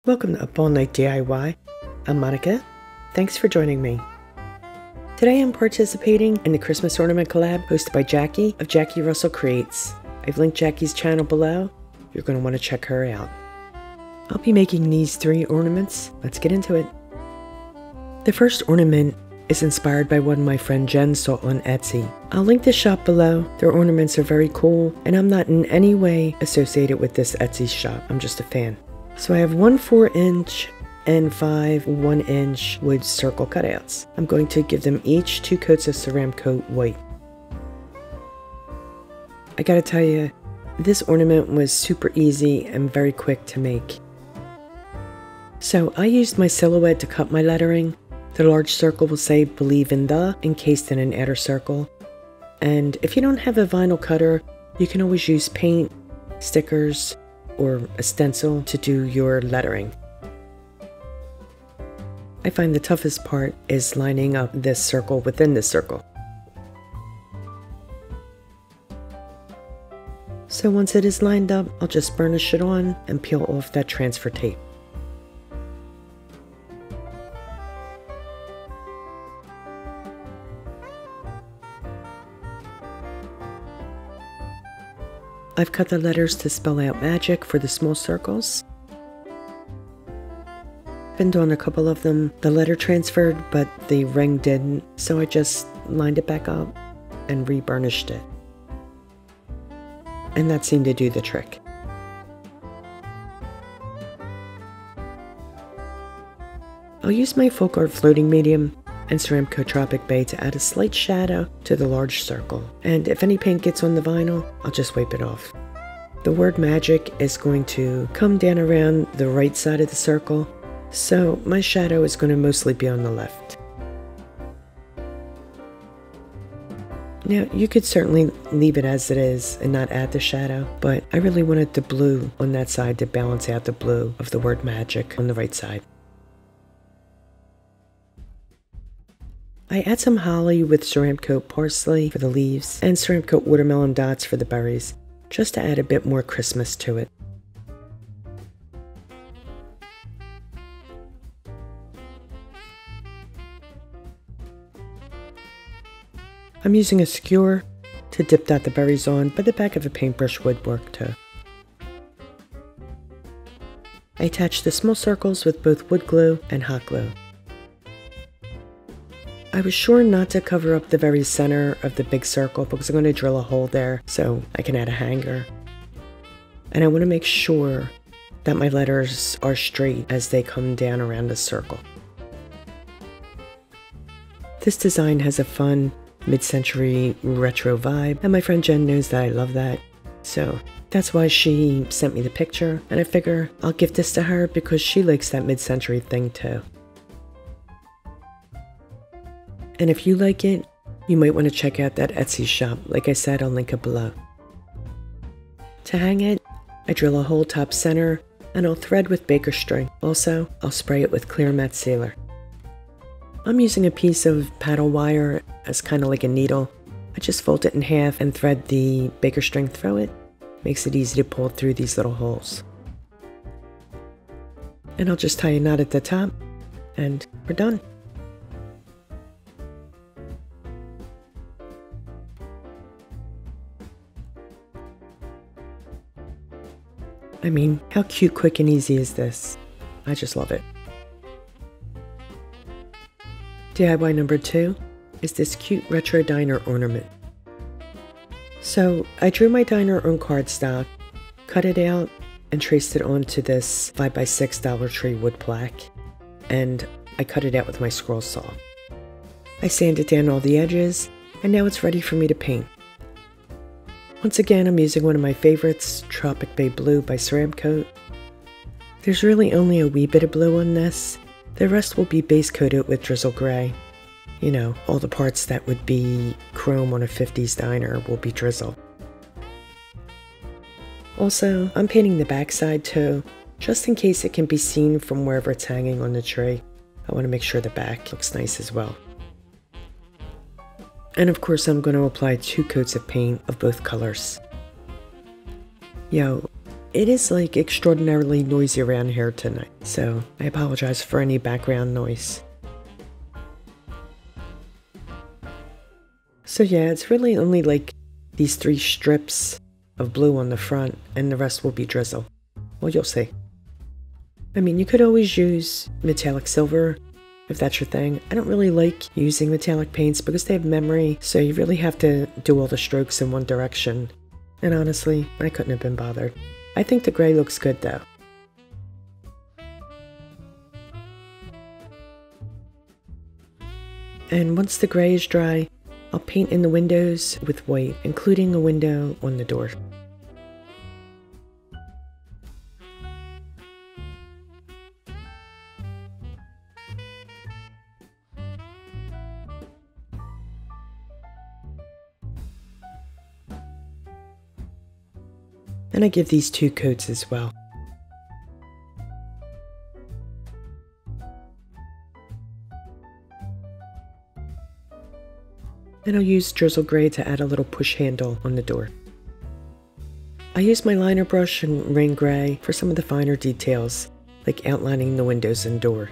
Welcome to Up All Night DIY. I'm Monica. Thanks for joining me. Today I'm participating in the Christmas Ornament collab hosted by Jacque of Jacque Russell Creates. I've linked Jacque's channel below. You're going to want to check her out. I'll be making these 3 ornaments. Let's get into it. The first ornament is inspired by one my friend Jen saw on Etsy. I'll link the shop below. Their ornaments are very cool, and I'm not in any way associated with this Etsy shop. I'm just a fan. So I have 1 4-inch and 5 1-inch wood circle cutouts. I'm going to give them each 2 coats of Ceramcoat White. I gotta tell you, this ornament was super easy and very quick to make. So I used my silhouette to cut my lettering. The large circle will say "Believe in the" encased in an outer circle. And if you don't have a vinyl cutter, you can always use paint, stickers, or a stencil to do your lettering. I find the toughest part is lining up this circle within this circle. So once it is lined up, I'll just burnish it on and peel off that transfer tape. I've cut the letters to spell out magic for the small circles. Pinned on a couple of them. The letter transferred, but the ring didn't, so I just lined it back up and re-burnished it. And that seemed to do the trick. I'll use my folk art floating medium and Ceramcoat Tropic Bay to add a slight shadow to the large circle. And if any paint gets on the vinyl, I'll just wipe it off. The word magic is going to come down around the right side of the circle, so my shadow is going to mostly be on the left. Now, you could certainly leave it as it is and not add the shadow, but I really wanted the blue on that side to balance out the blue of the word magic on the right side. I add some holly with Ceramcoat parsley for the leaves and Ceramcoat watermelon dots for the berries, just to add a bit more Christmas to it. I'm using a skewer to dip dot the berries on, but the back of a paintbrush would work too. I attach the small circles with both wood glue and hot glue. I was sure not to cover up the very center of the big circle because I'm going to drill a hole there so I can add a hanger. And I want to make sure that my letters are straight as they come down around the circle. This design has a fun mid-century retro vibe, and my friend Jen knows that I love that. So that's why she sent me the picture, and I figure I'll give this to her because she likes that mid-century thing too. And if you like it, you might want to check out that Etsy shop. Like I said, I'll link it below. To hang it, I drill a hole top center and I'll thread with baker string. Also, I'll spray it with clear matte sealer. I'm using a piece of paddle wire as kind of like a needle. I just fold it in half and thread the baker string through it. Makes it easy to pull through these little holes. And I'll just tie a knot at the top and we're done. I mean, how cute, quick, and easy is this? I just love it. DIY number 2 is this cute retro diner ornament. So I drew my diner on cardstock, cut it out, and traced it onto this 5x6 Dollar Tree wood plaque, and I cut it out with my scroll saw. I sanded down all the edges, and now it's ready for me to paint. Once again, I'm using one of my favorites, Tropic Bay Blue by Ceramcoat. There's really only a wee bit of blue on this. The rest will be base coated with drizzle gray. You know, all the parts that would be chrome on a 50s diner will be drizzle. Also, I'm painting the backside too, just in case it can be seen from wherever it's hanging on the tree. I want to make sure the back looks nice as well. And of course I'm going to apply 2 coats of paint of both colors. Yo, It is like extraordinarily noisy around here tonight, so I apologize for any background noise. So yeah, it's really only like these 3 strips of blue on the front, and the rest will be drizzle. Well, you'll see. I mean, you could always use metallic silver if that's your thing. I don't really like using metallic paints because they have memory, so you really have to do all the strokes in one direction. And honestly, I couldn't have been bothered. I think the gray looks good though. And once the gray is dry, I'll paint in the windows with white, including a window on the door. And I give these 2 coats as well. And I'll use drizzle gray to add a little push handle on the door. I use my liner brush and rain gray for some of the finer details, like outlining the windows and door.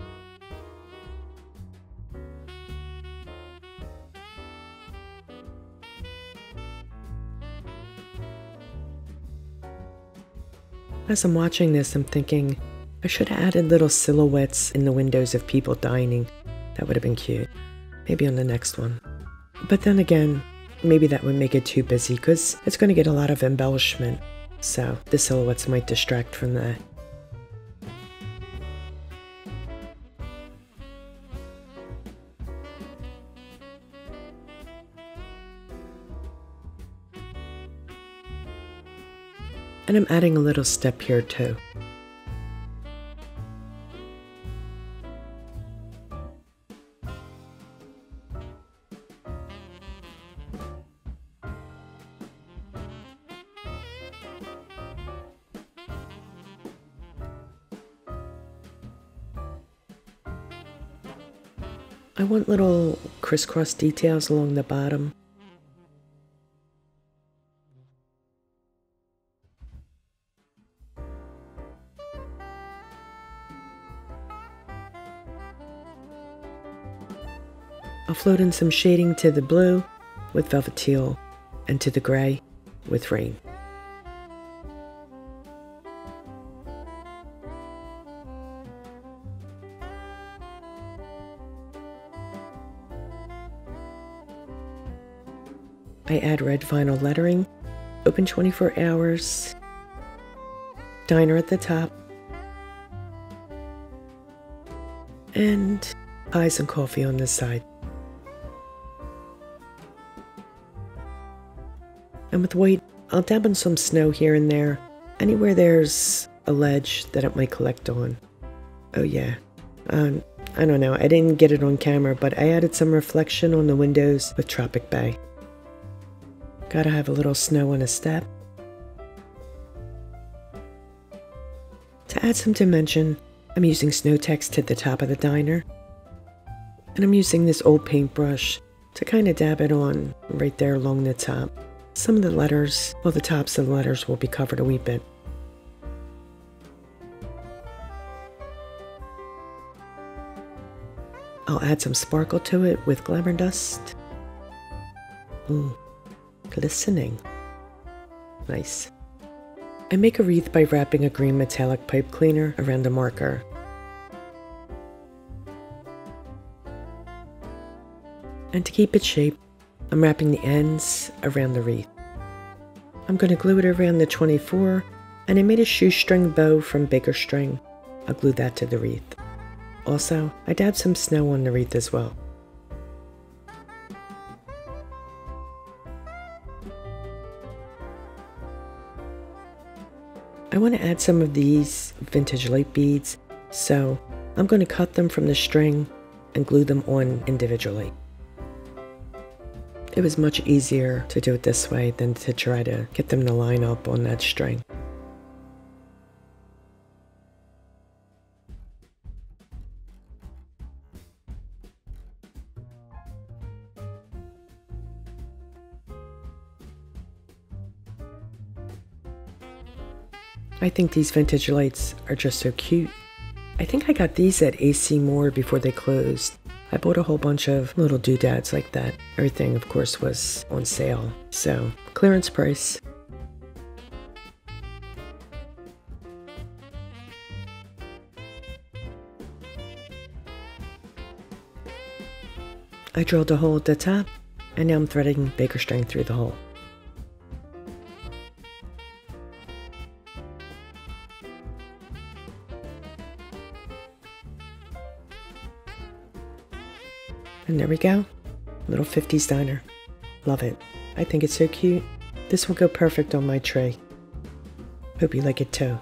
As I'm watching this, I'm thinking, I should have added little silhouettes in the windows of people dining. That would have been cute. Maybe on the next one. But then again, maybe that would make it too busy because it's going to get a lot of embellishment. So the silhouettes might distract from that. And I'm adding a little step here too. I want little crisscross details along the bottom. I'll float in some shading to the blue with velvet teal and to the gray with rain. I add red vinyl lettering, open 24 hours, diner at the top, and pies and coffee on this side. And with white, I'll dab in some snow here and there, anywhere there's a ledge that it might collect on. Oh yeah, I don't know, I didn't get it on camera, but I added some reflection on the windows with Tropic Bay. Gotta have a little snow on a step. To add some dimension, I'm using snow text to the top of the diner. And I'm using this old paintbrush to kind of dab it on right there along the top. Some of the letters, well, the tops of the letters will be covered a wee bit. I'll add some sparkle to it with glamour dust. Ooh, glistening. Nice. I make a wreath by wrapping a green metallic pipe cleaner around a marker. And to keep its shape, I'm wrapping the ends around the wreath. I'm going to glue it around the 24, and I made a shoestring bow from baker string. I'll glue that to the wreath. Also, I dabbed some snow on the wreath as well. I want to add some of these vintage light beads, so I'm going to cut them from the string and glue them on individually. It was much easier to do it this way than to try to get them to line up on that string. I think these vintage lights are just so cute. I think I got these at AC Moore before they closed. I bought a whole bunch of little doodads like that. Everything, of course, was on sale, so clearance price. I drilled a hole at the top, and now I'm threading baker string through the hole. And there we go, little 50s diner. Love it. I think it's so cute. This will go perfect on my tray. Hope you like it too.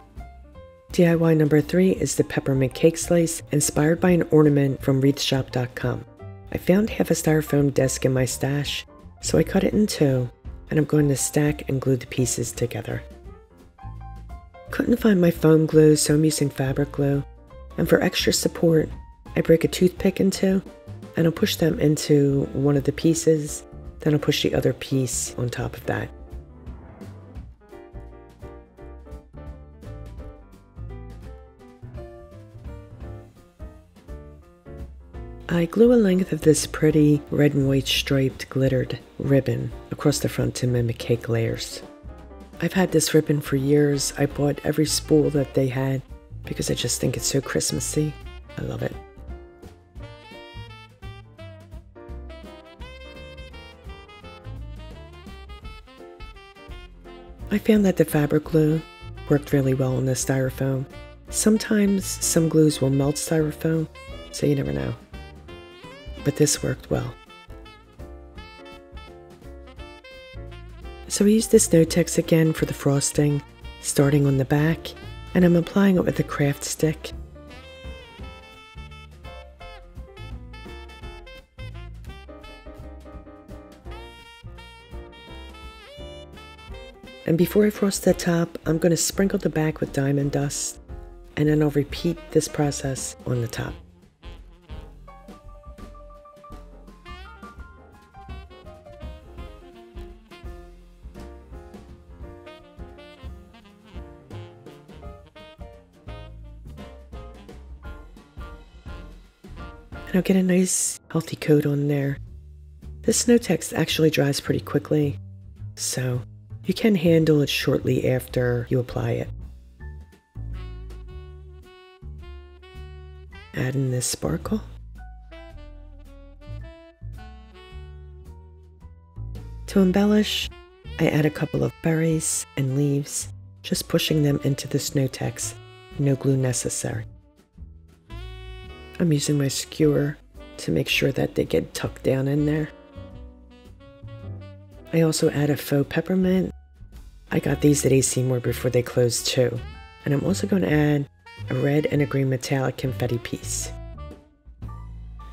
DIY number 3 is the Peppermint cake slice, inspired by an ornament from wreathshop.com. I found half a styrofoam desk in my stash, so I cut it in two, and I'm going to stack and glue the pieces together. Couldn't find my foam glue, so I'm using fabric glue, and for extra support, I break a toothpick in two, and I'll push them into one of the pieces, then I'll push the other piece on top of that. I glue a length of this pretty red and white striped glittered ribbon across the front to mimic cake layers. I've had this ribbon for years. I bought every spool that they had because I just think it's so Christmassy. I love it. I found that the fabric glue worked really well on the styrofoam. Sometimes some glues will melt styrofoam, so you never know. But this worked well. So I used this Notex again for the frosting, starting on the back, and I'm applying it with a craft stick. And before I frost the top, I'm going to sprinkle the back with diamond dust, and then I'll repeat this process on the top. And I'll get a nice healthy coat on there. This Notex actually dries pretty quickly, so you can handle it shortly after you apply it. Add in this sparkle. To embellish, I add a couple of berries and leaves, just pushing them into this Notex, no glue necessary. I'm using my skewer to make sure that they get tucked down in there. I also add a faux peppermint. I got these at AC Moore before they closed too. And I'm also going to add a red and a green metallic confetti piece.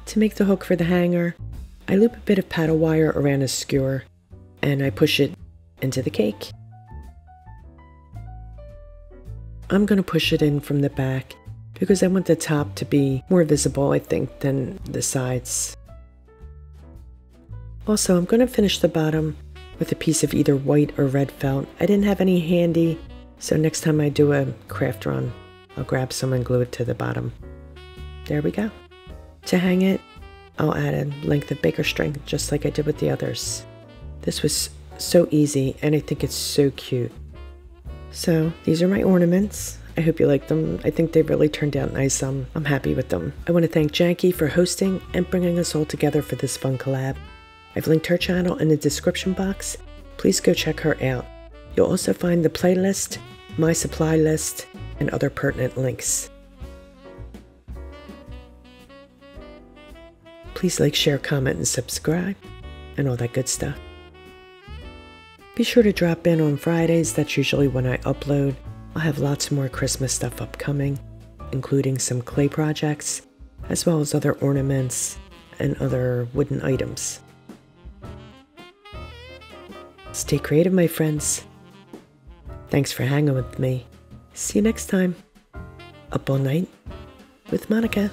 To make the hook for the hanger, I loop a bit of paddle wire around a skewer and I push it into the cake. I'm going to push it in from the back because I want the top to be more visible, I think, than the sides. Also, I'm going to finish the bottom with a piece of either white or red felt. I didn't have any handy, so next time I do a craft run, I'll grab some and glue it to the bottom. There we go. To hang it, I'll add a length of baker string, just like I did with the others. This was so easy, and I think it's so cute. So, these are my ornaments. I hope you like them. I think they really turned out nice. I'm happy with them. I want to thank Jacque for hosting and bringing us all together for this fun collab. I've linked her channel in the description box. Please go check her out. You'll also find the playlist, my supply list, and other pertinent links. Please like, share, comment, and subscribe, and all that good stuff. Be sure to drop in on Fridays. That's usually when I upload. I'll have lots more Christmas stuff upcoming, including some clay projects, as well as other ornaments and other wooden items. Stay creative, my friends. Thanks for hanging with me. See you next time. Up all night with Monica.